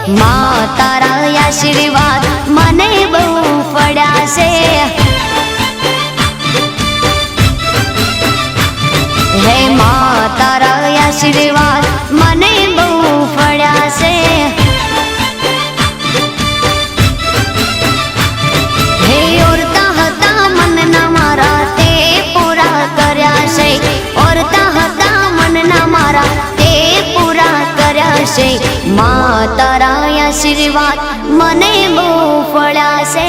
माँ तारा आशीर्वाद मने बहु पड़ा से। हे माँ तारा आशीर्वाद मने बहु पड़ा से। हे औरता हता मन ना मारा ते पूरा कर्या से। औरता हता मन ना मारा ते पूरा कर्या से। माँ तारा आशीर्वाद मने बहु पड़ा से।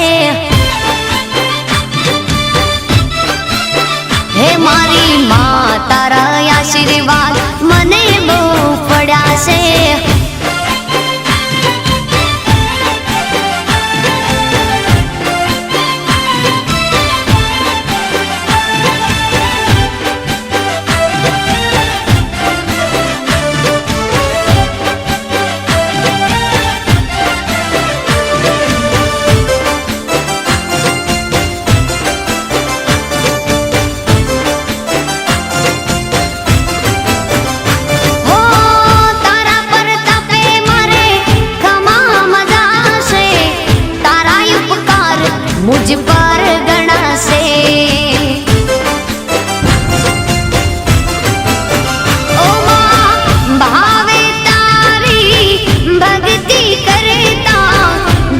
हे मारी माँ तारा आशीर्वाद मने बहु पड़ा से। मुझ पर गणा से। ओ माँ भावे तारी भक्ति करता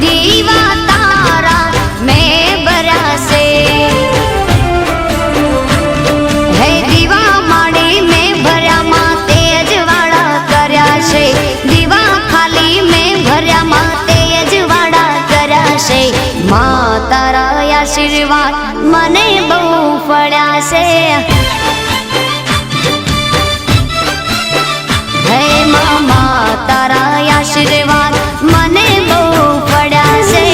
दीवा तारा मैं बरा से। है दीवा माड़ी में भरा माँ तेज वाड़ा कर्या से। दीवा खाली में भरा माँ तेज वाड़ा कर्या से। माँ तारा आशीर्वाद मने बहु पड़ा से। हे माँ तारा आशीर्वाद मने बहु पड़ा से।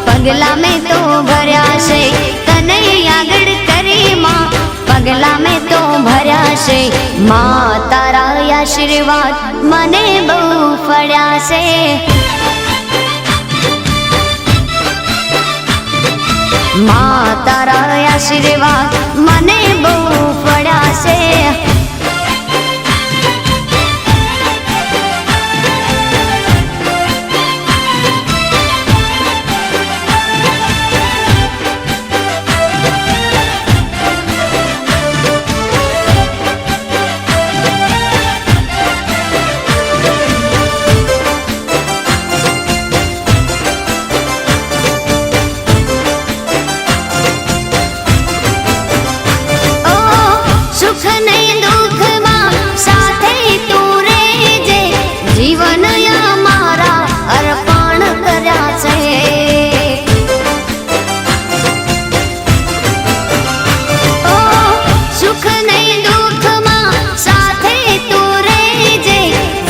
पगला में तो भर्या से तने आगड़ करे माँ। पगला में तो भर्या से। माँ तारा आशीर्वाद मने बहु पड़ा से। माँ तारा आशीर्वाद मने बहु पड़ा से। सुख नहीं दो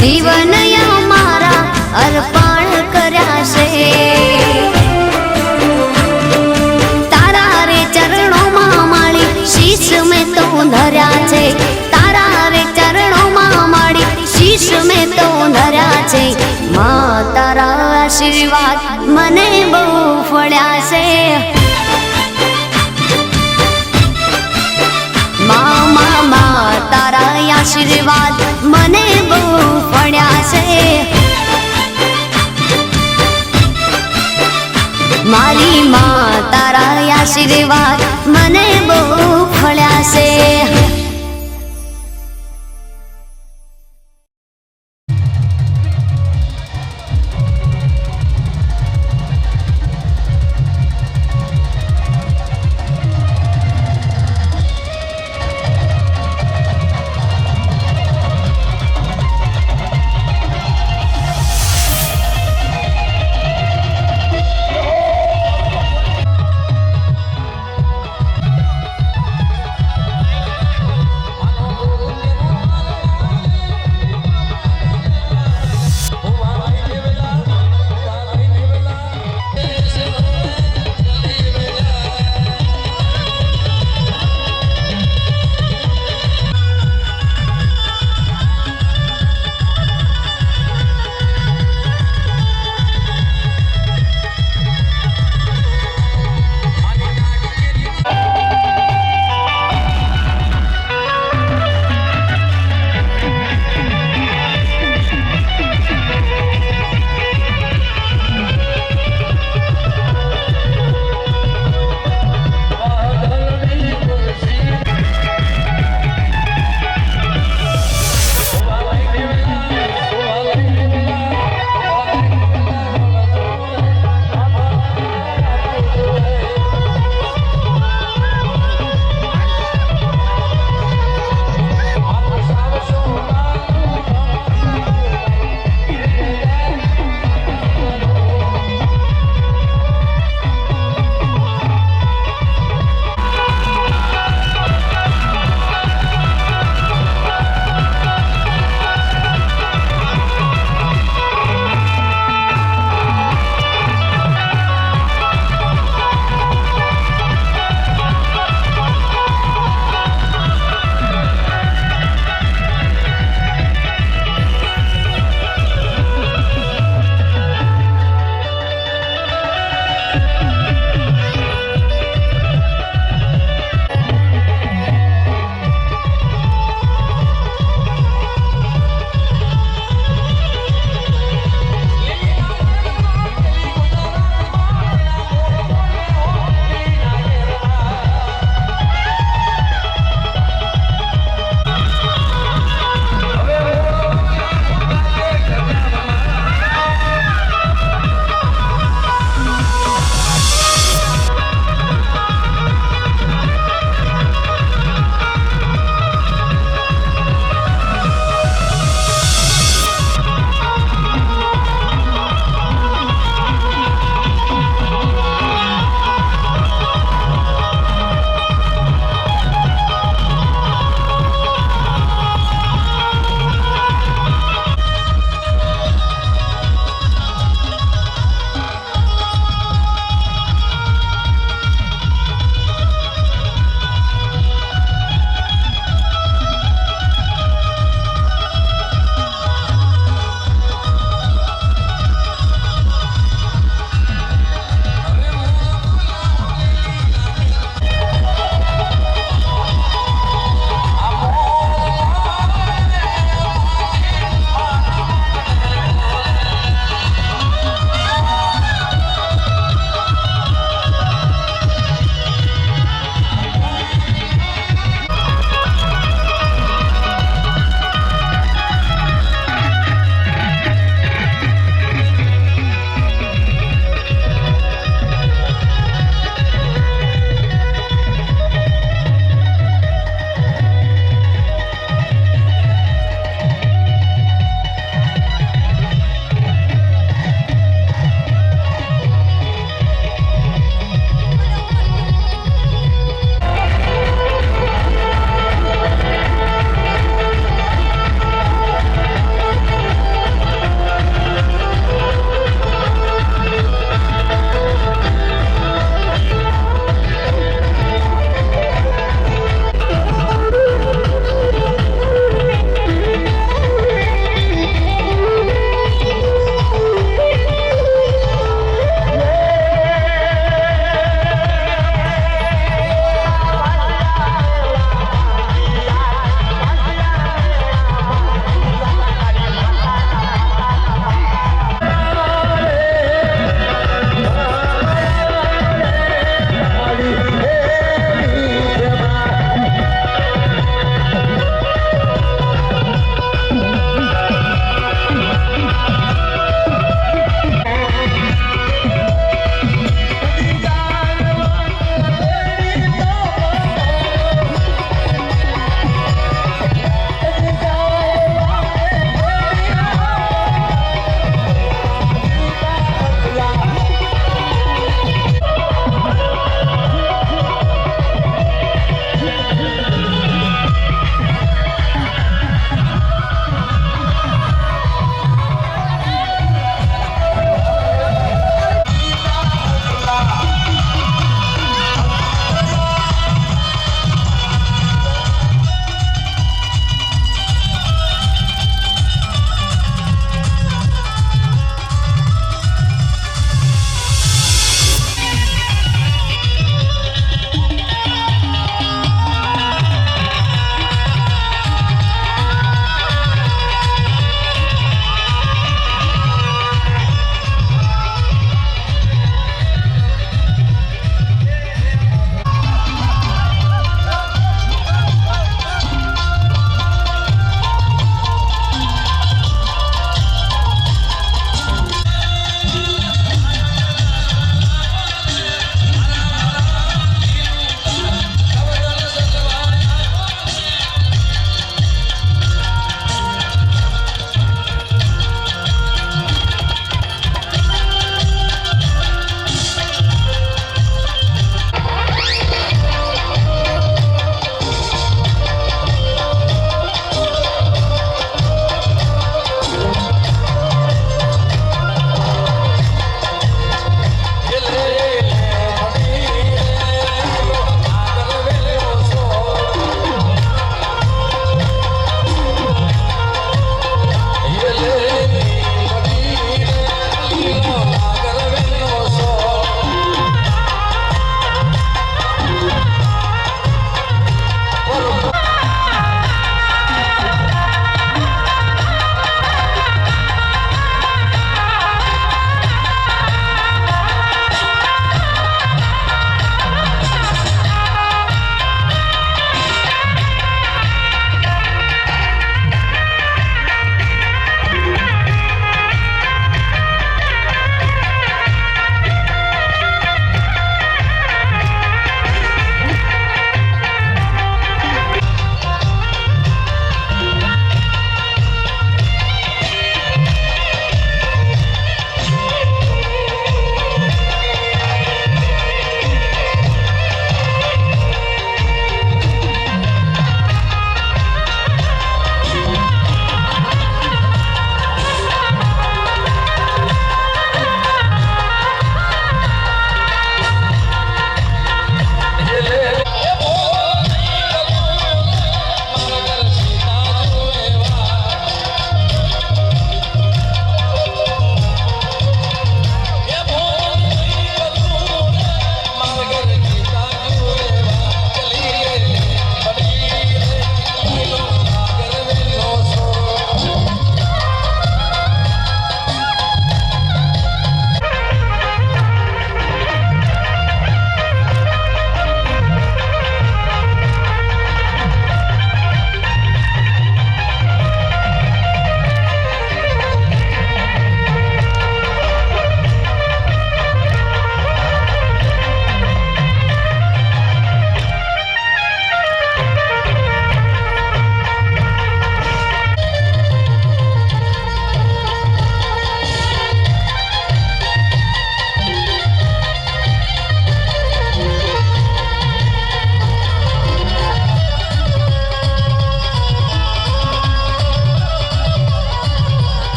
જીવન મારા અર્પણ કર્યા છે તારા રે ચરણોમાં માળી શીશ મેં તો ધર્યા છે તારા રે ચરણોમાં માળી શીશ મેં તો ધર્યા છે માં તારા આશીર્વાદ મને બહુ ફળ્યા છે માં તારા આશીર્વાદ મને બહુ ફળ્યા છે મારી માં તારા આશીર્વાદ મને બહુ ફળ્યા છે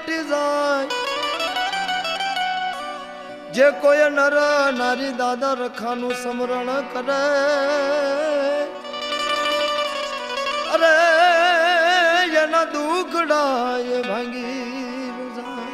મટી જાય જે કોઈ નર નારી દાદા રખાનું સ્મરણ કરે અરે એના દુખડા એ ભાંગી જાય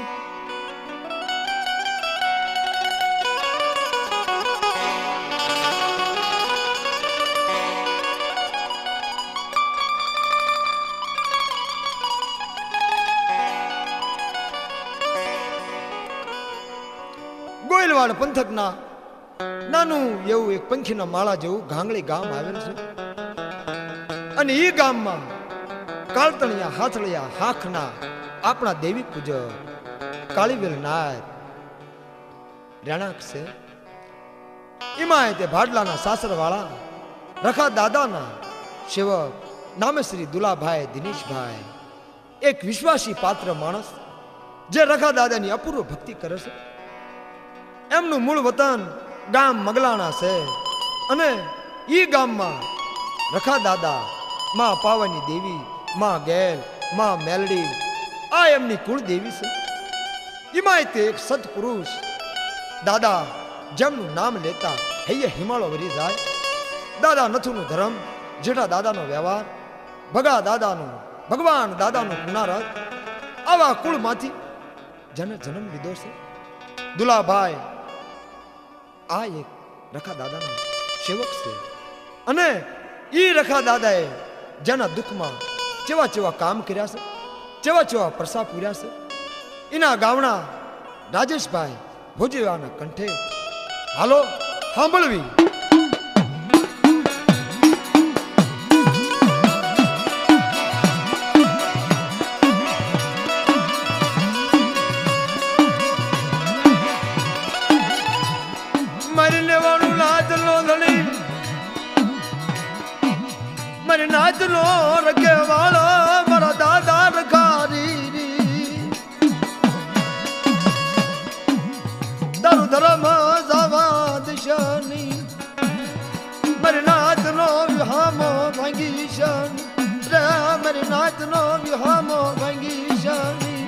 ગોયલવાડ પંથકના નાનું એવું એક પંખીના માળા જેવું ગાંગળી ગામ આવેલ છે અને એ ગામમાં કાળતણિયા હાથળિયા હાખના આપણા દેવી પૂજક કાળીવેલ નાય રહેણાંક છે એમાં તે ભાડલાના સાસરવાળા રખા દાદાના સેવક નામે શ્રી દુલાભાઈ દિનેશભાઈ એક વિશ્વાસી પાત્ર માણસ જે રખા દાદાની અપૂર્વ ભક્તિ કરે છે એમનું મૂળ વતન ગામ મગલાણા છે અને ઈ ગામમાં રખા દાદા માં પાવાની દેવી માં ગેલ માં મેલડી આ એમની કુળ દેવી છે એમાં તે એક સત્પુરુષ દાદા જેમનું નામ લેતા હૈયે હિમાળો વરી જાય દાદા નથુનું ધર્મ જેઠા દાદાનો વ્યવહાર ભગા દાદાનું ભગવાન દાદાનું પુનરાર્થ આવા કુળમાંથી જેને જન્મ લીધો છે દુલાભાઈ આ એક રખા દાદાના સેવક છે અને ઈ રખા દાદાએ જેના દુઃખમાં ચેવા ચેવા કામ કર્યા છે ચેવા ચેવા પ્રસાદ પૂર્યા છે એના ગાવણા રાજેશભાઈ ભોજીવાના કંઠે હાલો સાંભળવી નાચનો રખે વાળો મારા દાદા રખારી દારૂ ધર્મ જવા દિશાની મારી નાચનો વિહામો ભાંગી શન રે મારી નાચનો વિહામો ભાંગી શની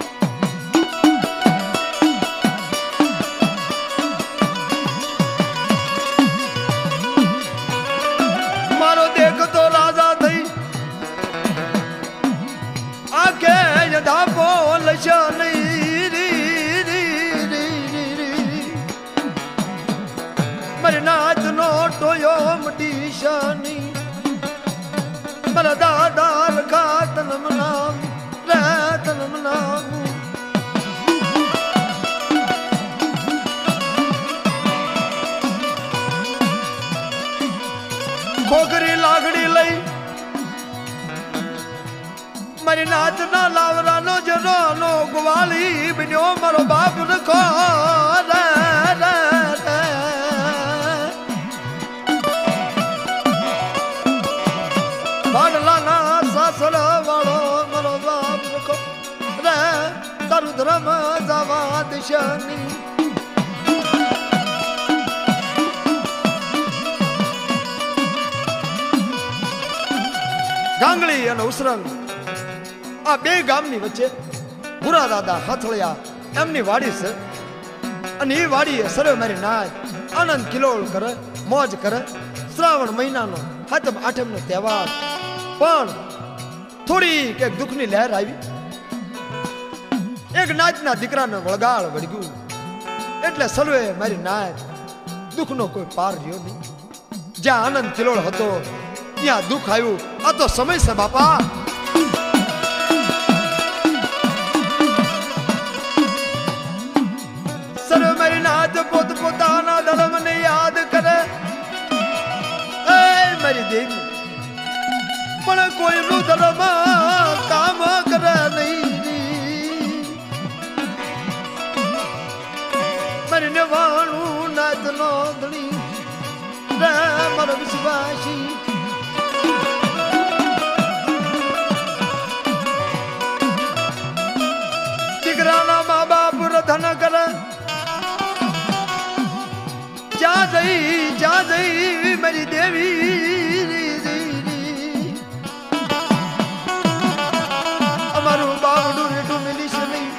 મારો દેખતો રાજા ધાપો લશની મારી નાચનો ટોયો મટી શની મારા દાદા રખા તનમ નામ રે તનમ નામ ખોખરી લાગડી લઈ મારી નાચના લાવરાનો જનો ગવાલી બન્યો મારો બાપ રખો રે રે રે ભાડલાના સાસર વાળો મારો બાપ રખો રે તારું ધર્મ જવા દિશાની ગાંગળી અને ઉસરંગ આ બે ગામની વચ્ચે ભૂરા દાદા હાથળિયા એમની વાડી છે અને એ વાડીએ સર્વે મારી નાચ આનંદ કિલોળ કરે મોજ કરે શ્રાવણ મહિનાનો હાથમ આઠમનો તહેવાર પણ થોડી કે દુઃખની લહેર આવી એક નાચના દીકરાને વળગાળ વળગ્યું એટલે સર્વે મારી નાચ દુઃખનો કોઈ પાર રહ્યો નહીં જ્યાં આનંદ કિલોળ હતો ત્યાં દુઃખ આવ્યું આ તો સમય છે બાપા પોત પોતાના ધર્મને યાદ કરે મારી દેવી પણ કોઈનું ધર્મ કામ કરે નહીં મારી નેવાણું નાચ નો ધણી રે મારો વિશ્વાસી દીકરાના મા બાપ રધન કરે જા જઈ મારી દેવી અમારું બાવડું રેટું મિલીશ નહીં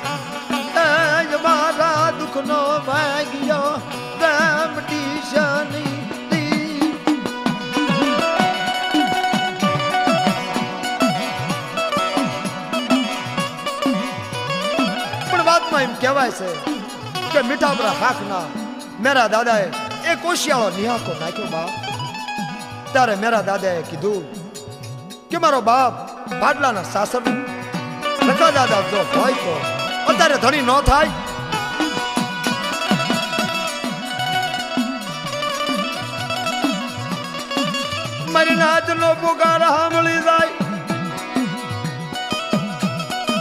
વાતમાં એમ કહેવાય છે કે મીઠા પર હાકના મેરા દાદાએ એક કોશિયાળો નિહાકો નાખ્યો બાપ. ત્યારે મેરા દાદાએ કીધું કે મારો બાપ ભાડલાના સાસર રખા દાદા જો હોય તો અત્યારે ધણી ન થાય. મારી નાચ નો પુકાર સાંભળી જાય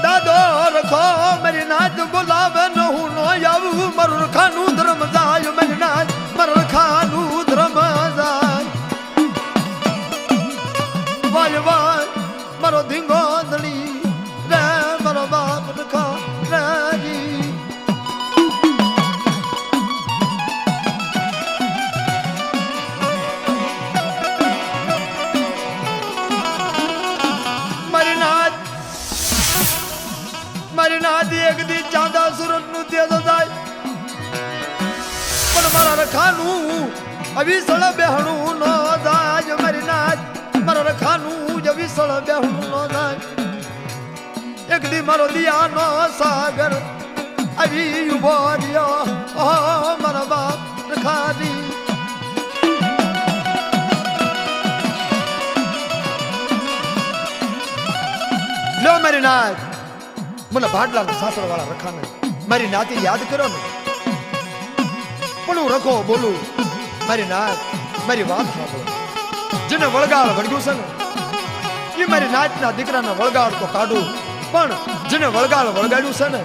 દાદો રખો મારી નાચ બોલાવે ન હું નો આવું મારું રખાનું ધર્મ જાય મારી નાચ મારું રખાનું ધર્મ જાય. વાય વાય મારો ધીંગો દળી રે મારો બાપ રખા રાજી. મારી નાચ એક દી ચાંદા સુરત નું તેજ જાય પણ મારા રખાનું અવિસળ બેહણું ન જાય. મારી નાચ મારા રખાનું અવિસળ બેહણું ન જાય. એક દી મારો દિયા નો સાગર આવી ઉભો રહ્યો મારા બાપ રખાની. લો મારી નાચ મને ભાડલાના સાસર વાળા રખાને મારી નાતી યાદ કરો ને પણ હું રખો બોલું. મારી નાત મારી વાત સાંભળો. જેને વળગાડ વળગ્યું છે ને એ મારી નાતના દીકરાને વળગાડ તો કાઢું પણ જેને વળગાડ વળગાડ્યું છે ને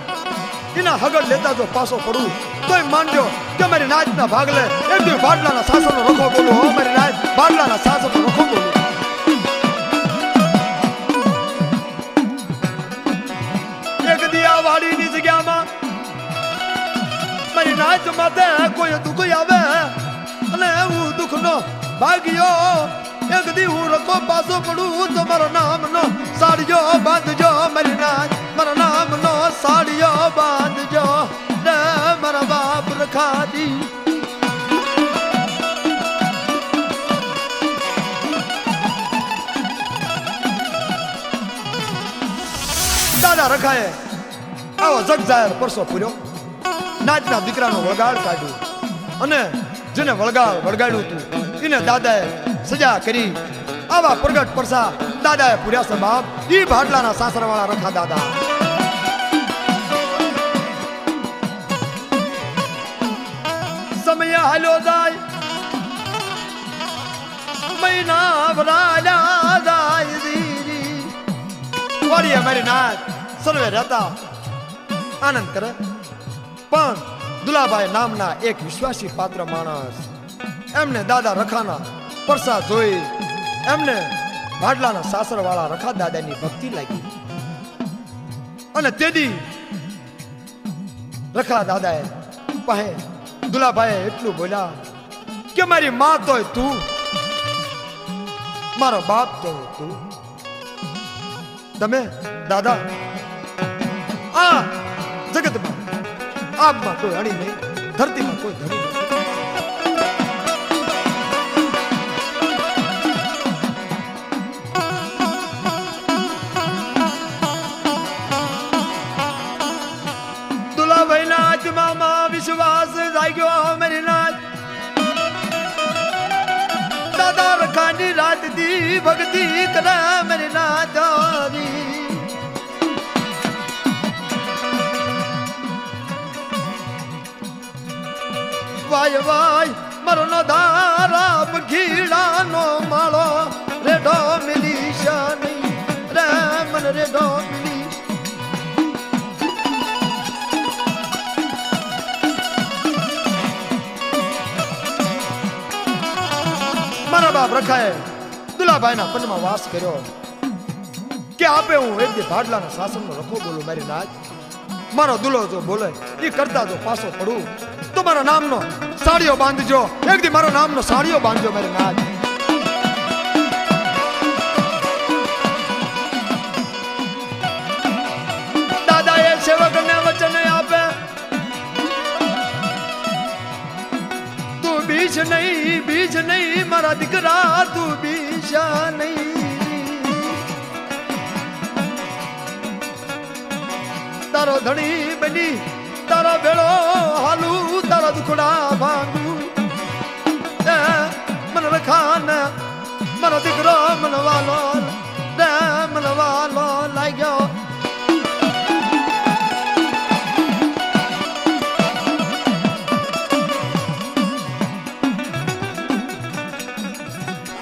એના હગડ લેતા જો પાછો પડું તોય માનજો કે મારી નાતના ભાગલે એક દી ભાડલાના સાસરનો રખો બોલું. હો મારી નાત ભાડલાના સાસરનો રખો બોલું. વાડીની જગ્યામાં મારી નાચ માથે કોઈ દુઃખ આવે અને હું દુઃખ નો ભાગ્યો એક દી હું રખો પાછો પડું તો મારા નામ નો સાડીઓ બાંધજો. મારી નાચ મારા નામ નો સાડીઓ બાંધજો રે મારા બાપ રખાડી. દાદા રખાએ આવો જગ જાહેર પરસો પૂર્યો. નાચના દીકરાનો વળગાડ કાઢ્યું અને જેને વળગાડ વળગાડ્યું હતું એને દાદાએ સજા કરી. આવા પ્રગટ પરસા દાદાએ પૂર્યા છે બાપ. ઈ ભાડલાના સાસરવાળા રખા દાદા. સમય હાલ્યો જાય મહિના ભરાયા જાય દીદી વાડીએ મારી નાચ સર્વે રહેતા આનંદ કરે પણ દુલાભાઈ નામના એક વિશ્વાસી પાત્ર માણસ એમને દાદા રખાના પરસા જોઈ એમને ભાડલાના સાસર વાળા રખા દાદાની ભક્તિ લાગી અને તેદી રખા દાદાએ પાસે દુલાભાઈએ એટલું બોલ્યા કે મારી માં તોય તું મારો બાપ તોય તું. તમે દાદા આ જગતમાં આગમાં કોઈ અડી નહીં ધરતીમાં કોઈ ધણી નહીં. દુલાભાઈના આત્મામાં વિશ્વાસ જાગ્યો મારી નાચ. દાદા રખાની રાત દી ભક્તિ કરે મારી નાચ. વાય વાય મારો નો ધારા પખીડા નો માળો રેડો મિલીશ નહીં રે મન રેડો મિલીશ. મારા બાપ રખાએ દુલાભાઈના પનમાં વાસ કર્યો કે આપે હું એક દી ભાડલાના શાસનનો રખો બોલું મારી નાચ. મારો દુલો જો બોલે એ કરતા જો પાછો પડું તો મારા નામનો સાડીઓ બાંધજો. એક દી મારો નામનો સાડીઓ બાંધજો મારી નાચ. દાદાએ સેવકને વચન આપે તું બીજ નહીં મારા દીકરા તું બીજ નહીં. તારો ધણી બની તારા ભેળો હાલુ તારા દુખડા ભાંગુ મને રખાન મારો દીકરો મનવાલો લાગ્યો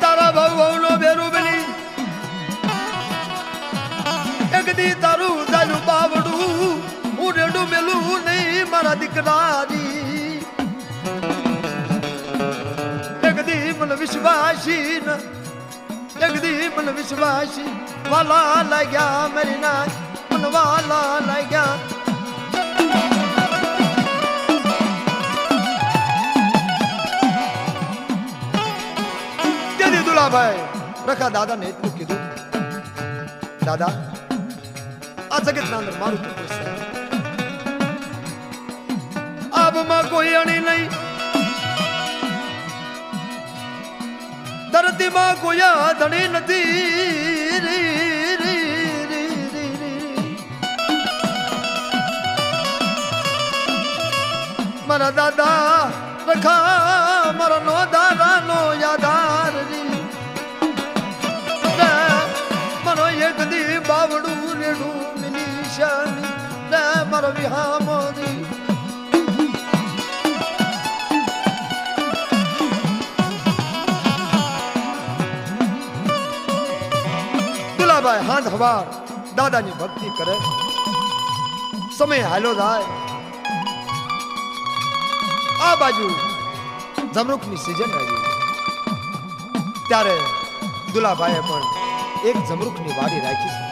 તારા ભાવ નો બેરું બની એક દી તારું જાયું બાવડું હું રેડું મેલું નહીં મારા દીકરાની એક દી મને વિશ્વાસી એક દી મને વિશ્વાસી વાલા લાગ્યા મારી ના મને વાલા લાગ્યા તેથી દુલાભાઈ રખા દાદા ને એટલું કીધું દાદા આ જગત ના અંદર મારું પુત્ર છે આબમાં કોઈ અણી નહીં ધરતીમાં કોઈ ધણી નથી મારા દાદા રખા મારા નો દાદા નો યાદાર મારો એક દી બાવડું રેડું મિલી શાની મારો વિહામો દુલાભાઈ હાથ હવાર દાદાની ભક્તિ કરે સમય હાલો જાય આ બાજુ જમરૂખની સીઝન આવી ત્યારે દુલાભાઈએ પણ એક જમરૂખની વાડી રાખી છે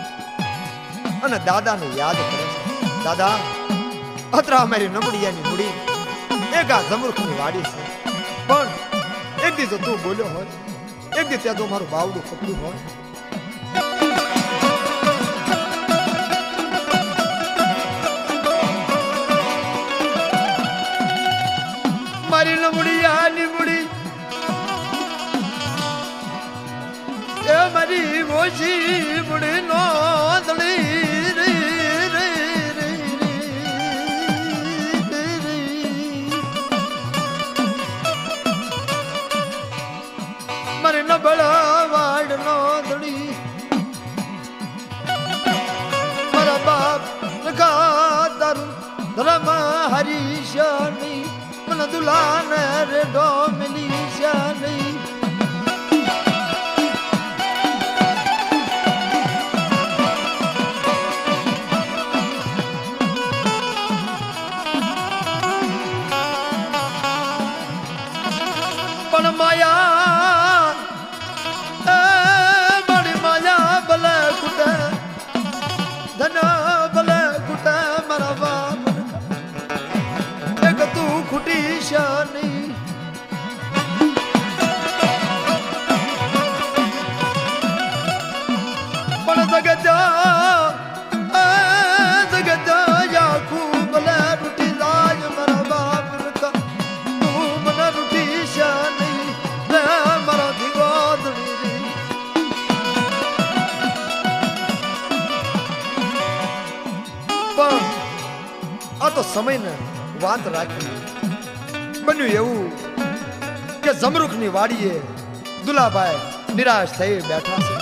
અને દાદાને યાદ કરે છે દાદા અત્રા અમારી નમડિયાની મૂડી એક આ જમરૂખની વાડી છે પણ એક દી જો તું બોલ્યો હોય એક દી ત્યાં જો મારું બાવડું પકડ્યું હોય મારી નમડિયાની મૂડી એ મારી ઓછી મૂડી નો મારી નબળા વાડ નો દડી મારા બાપ તારું ધર્મ હરીશાની મને દુલાને રેડો મિલી શાની પણ માયા મારી માયા ભલે કુટે ધન ભલે કુટે મારા બાપ એક તું ખુટી શાની પણ જગત યા ખૂબ ભલે રૂટી જાય મારા બાપ તું મને રૂટી શાની મારા દીગોદડી પણ આ તો સમયને વાત રાખી બન્યું એવું કે જમરૂખની વાડીએ દુલાભાઈ નિરાશ થઈ બેઠા છે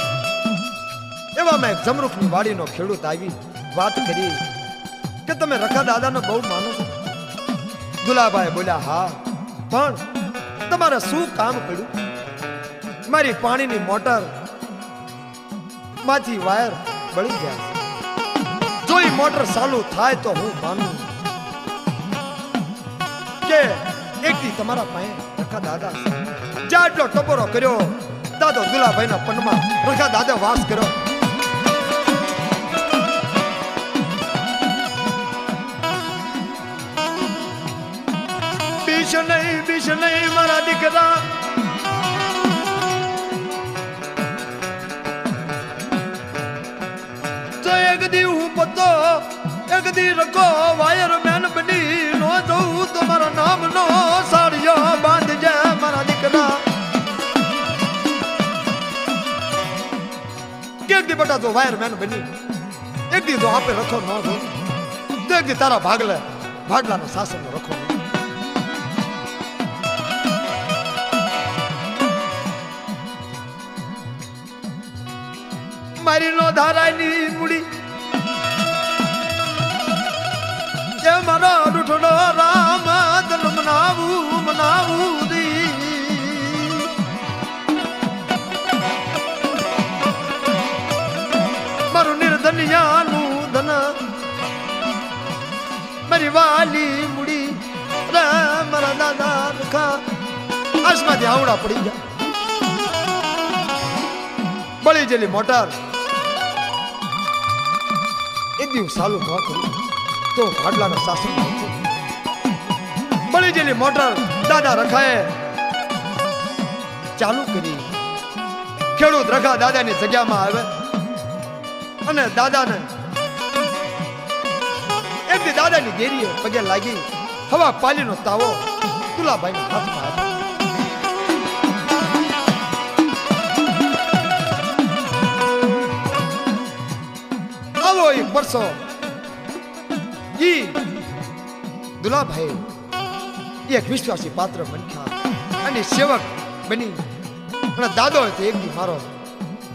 એવામાં એક જમરૂખની વાડીનો ખેડૂત આવી વાત કરી કે તમે રખા દાદાને બહુ માનો છો દુલાભાઈ બોલ્યા હા પણ તમારે શું કામ પડ્યું મારી પાણીની મોટર માંથી વાયર બળી ગયા જો એ મોટર ચાલુ થાય તો હું માનું કે એક દી તમારા પાસે રખા દાદા જ્યાં એટલો ટપોરો કર્યો દાદો દુલાભાઈના પનમાં રખા દાદા વાસ કર્યો બીશ નહીં મારા દીકરા તો એક દી હું પતો એક દી રખો વાયર મેન બની નો જવું તો મારા નામ નો સાડિયો બાંધજે મારા દીકરા એક દી બટા જો વાયર મેન બની એક દી જો આપે રખો ન જો તો એક દી તારા ભાડલાનો શાસનનો રખો મારી નો ધારાની મૂડી જે મારો રૂઠડો રામ તન મનાવું દી મારું નિર્ધનિયાનું ધન મારી વાલી મૂડી રે મારા દાદા રખા આસમાંથી આવડા પડી ગયા બળી જેલી મોટર એક દિવસ ચાલુ ન કર્યું તો ભાડલાના શાસન બળી જેલી મોટર દાદા રખાએ ચાલુ કરી ખેડૂત રખા દાદાની જગ્યામાં આવે અને દાદાને એકથી દાદાની દેરીએ પગે લાગી હવા પાલીનો તાવો તુલાભાઈના હાથમાં આવ્યો આવો એક વર્ષો ઈ દુલાભાઈ એક વિશ્વાસી પાત્ર બન્યા અને સેવક બની અને દાદો હતો એક દી મારો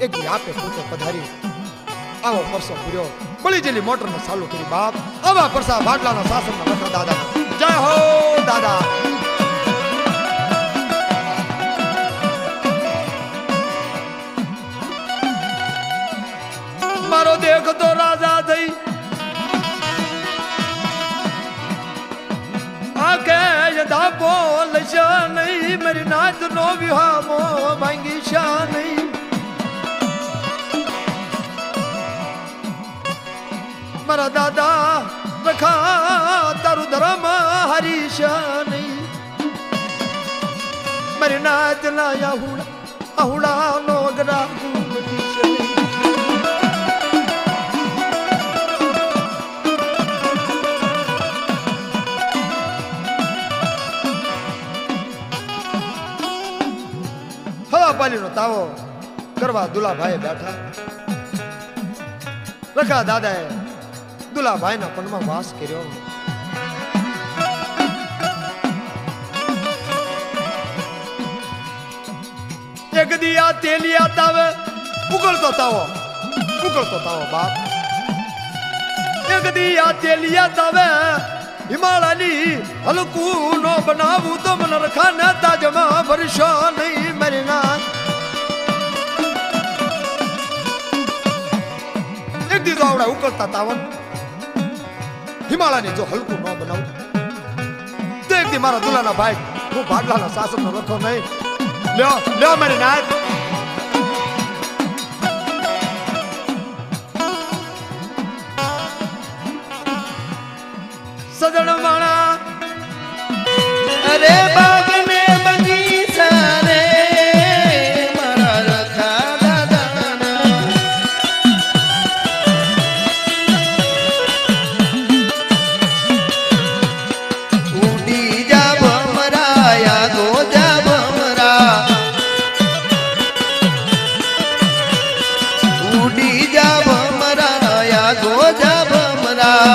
એક દી આપે પોતે પધારી આવો પરસો પૂર્યો બળી જેલી મોટર ને ચાલુ કરી બાપ આવા પરસા ભાડલાના શાસનમાં રખા દાદા જય હો દાદા મારો દેખ તો રાજા થઈ આકે યદા બોલ શા નહીં મારી નાચ નો વિહામો ભાંગી શા નહીં મારા દાદા રખા તારું ધર્મ હરીશ નહીં મારી નાચ ના આહુડા નો ગરા પાલીનો તાવો કરવા દુલાભાઈ બેઠા રખા દાદાએ દુલાભાઈના પનમાં વાસ કર્યો એક દી આ તેલિયા તાવે ઉગળતો તાવો બાપ એક દી આ તેલિયા તાવે હિમાલયની હલકું નો બનાવું તો મને રખાને તાજમાં ભરશો નહીં મારી ના એક દી આવડા ઉકળતા તાવન હિમાલયની જો હલકું ન બનાવું તો એક દી મારા દુલાના ભાઈ હું ભાડલાના શાસનનો રખો નહીં લ્યો મારી નાથ સજણ માણા અરે બાગ ને બગીચા રે મારા રખા દાદાના ઉડી જા ભમરા યા ગોજા ભમરા ઉડી જા ભમરા યા ગોજા ભમરા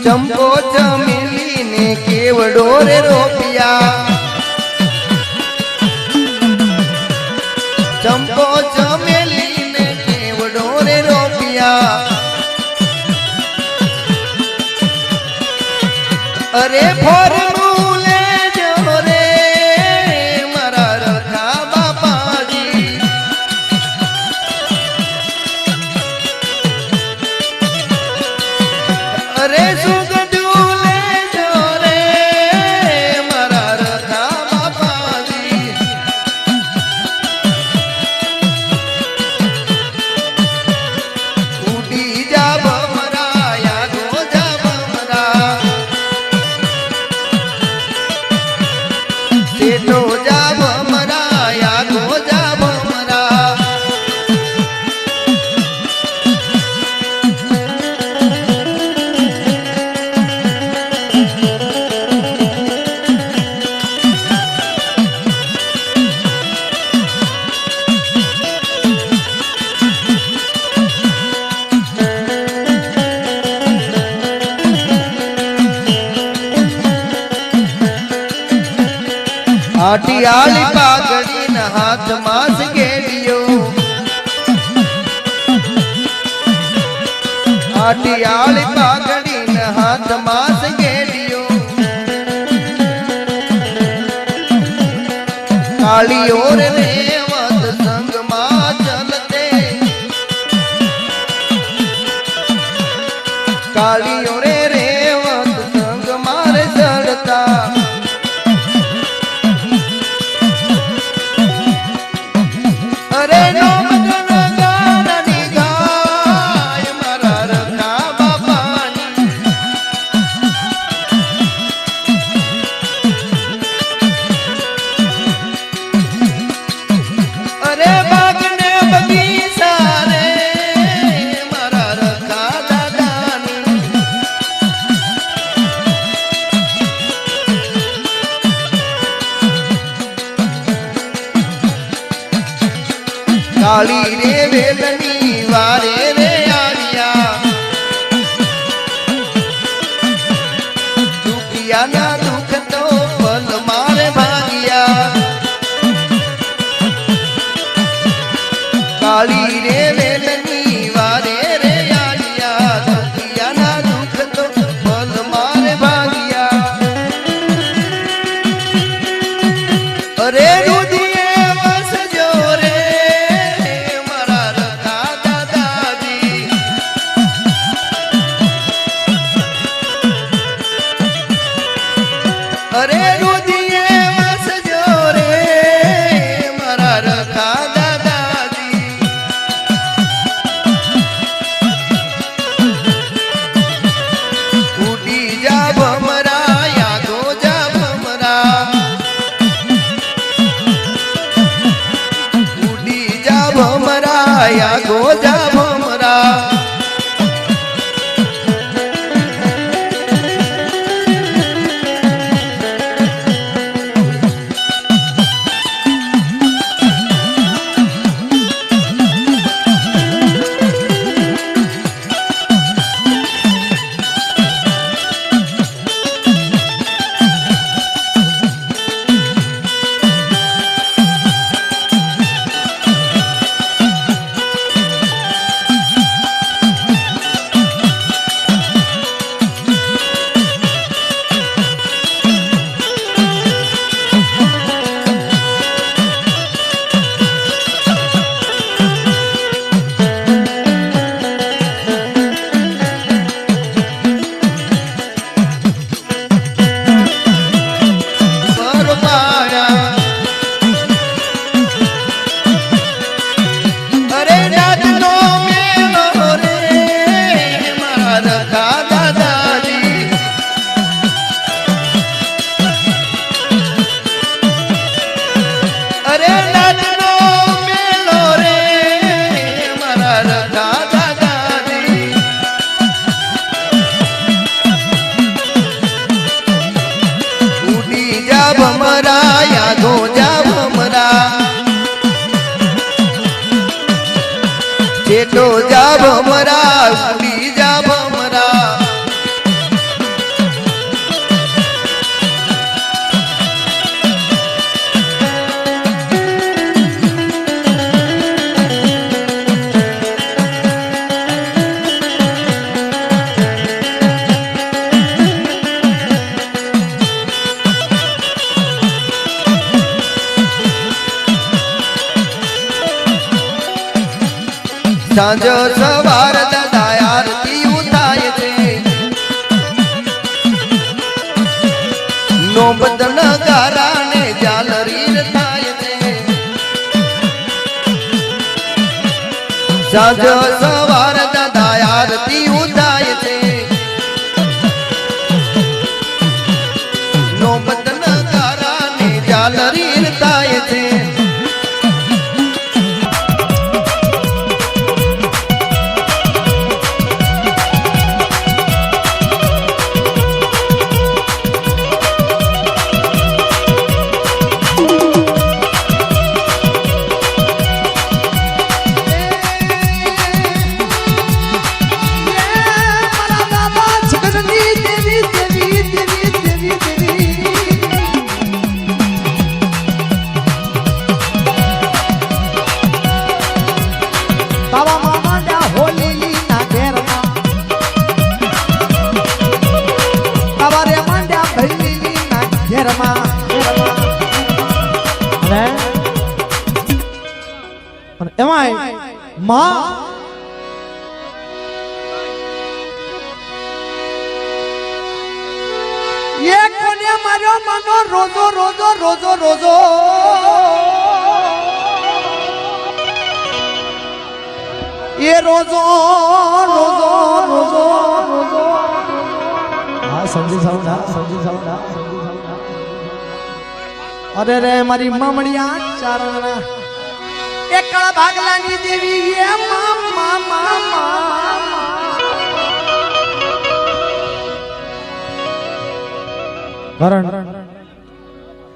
ચંપો ચમેલી ને કેવડો રે રોપિયા ચંપો ચમેલી ને કેવડો રે રોપિયા અરે ફોરનું લેજો રે મારા રખા બાપાજી અરે સુગડું લેજો રે મારા રખા બાપાજી ઉડી જા ભમરા યા ગોજા ભમરા શેઠો જા ભમરા યા ગોજા ભમરા આટિયાળી પાઘડી ના હાથમાં સગેડિયો આટિયાળી પાઘડી ના હાથમાં સગેડિયો કાળી ઓર રેવત સંગમાં ચલતે કાળી ઓરે રેવત સંગ મારે ચડતા અરે નો મગન ગાનાની ગાય મારા રખા બાપાની અરે બાગને બગીચા રે મારા રખા દાદાની કાળી રે વેલની વારે રે આવ્યા દુખિયાના દુઃખ તો પલ મારે ભાગ્યા કાળી રે વેલની વારે રે આવ્યા દુખિયાના દુઃખ તો પલ મારે ભાગ્યા અરે રુધિએ વસજો રે મારા રખા દાદાજી અરે રુધિએ વસજો રે મારા રખા દાદાજી ઉડી જા ભમરા યાદો જા ભમરા ઉડી જા ભમરા યાદો જા ભમરા પરમાયા અરે નાચનો મેળો રે મારા રખા દાદાજી અરે નાચનો મેળો રે મારા રખા દાદાજી ઉડી જા ભમરા યાદો જા ભમરા ચેટો જા ભમરા ઉડી જા ભમરા સાંજ સવાર દાદા આરતી ઉતાય છે નોબત નગારા ને જાલરી થાય છે સાંજ સવાર દાદા આરતી ઉતાય છે નોબત નગારા ને જાલરી થાય છે Yeah. માં એ કોને માર્યો માનો રોજો રોજો રોજો રોજો એ રોજો રોજો રોજો રોજો હા સમજી સાઉન્ડ અરે રે મારી મામડિયા ચારણા એકળ ભાગલાની દેવી એ करण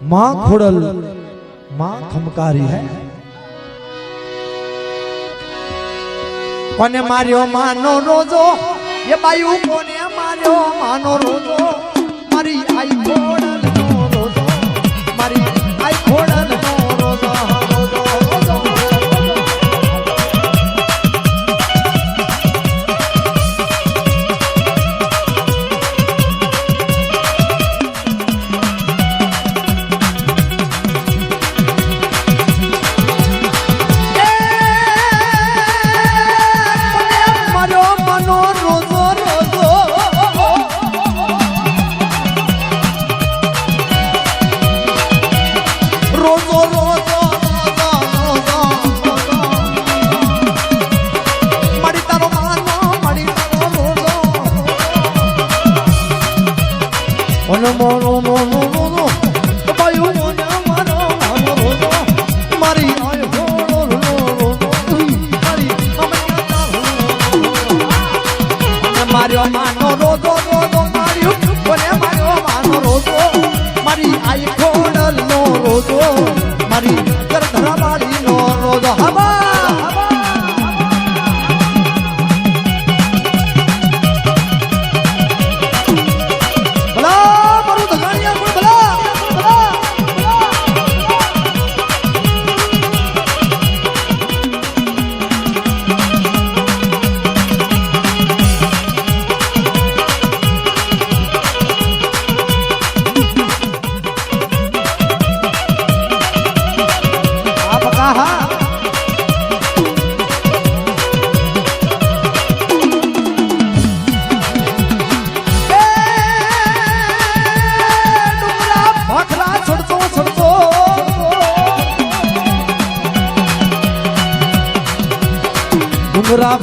माँ खोड़ल माँ खमकारी है कोने मारियो मानो रोजो ये बायू कोने मारियो मानो रोजो मारी आई खोड़ल नो रोजो मारी आई खोड़ल नो रोजो रोजो रोजो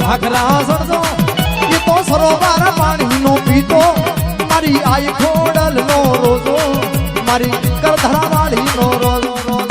भाखरा सड़सो ये तो सरोवर पानी नो पीतो मारी आई खोड़ल नो रोजो मारी कर धरा वाली नो रोजो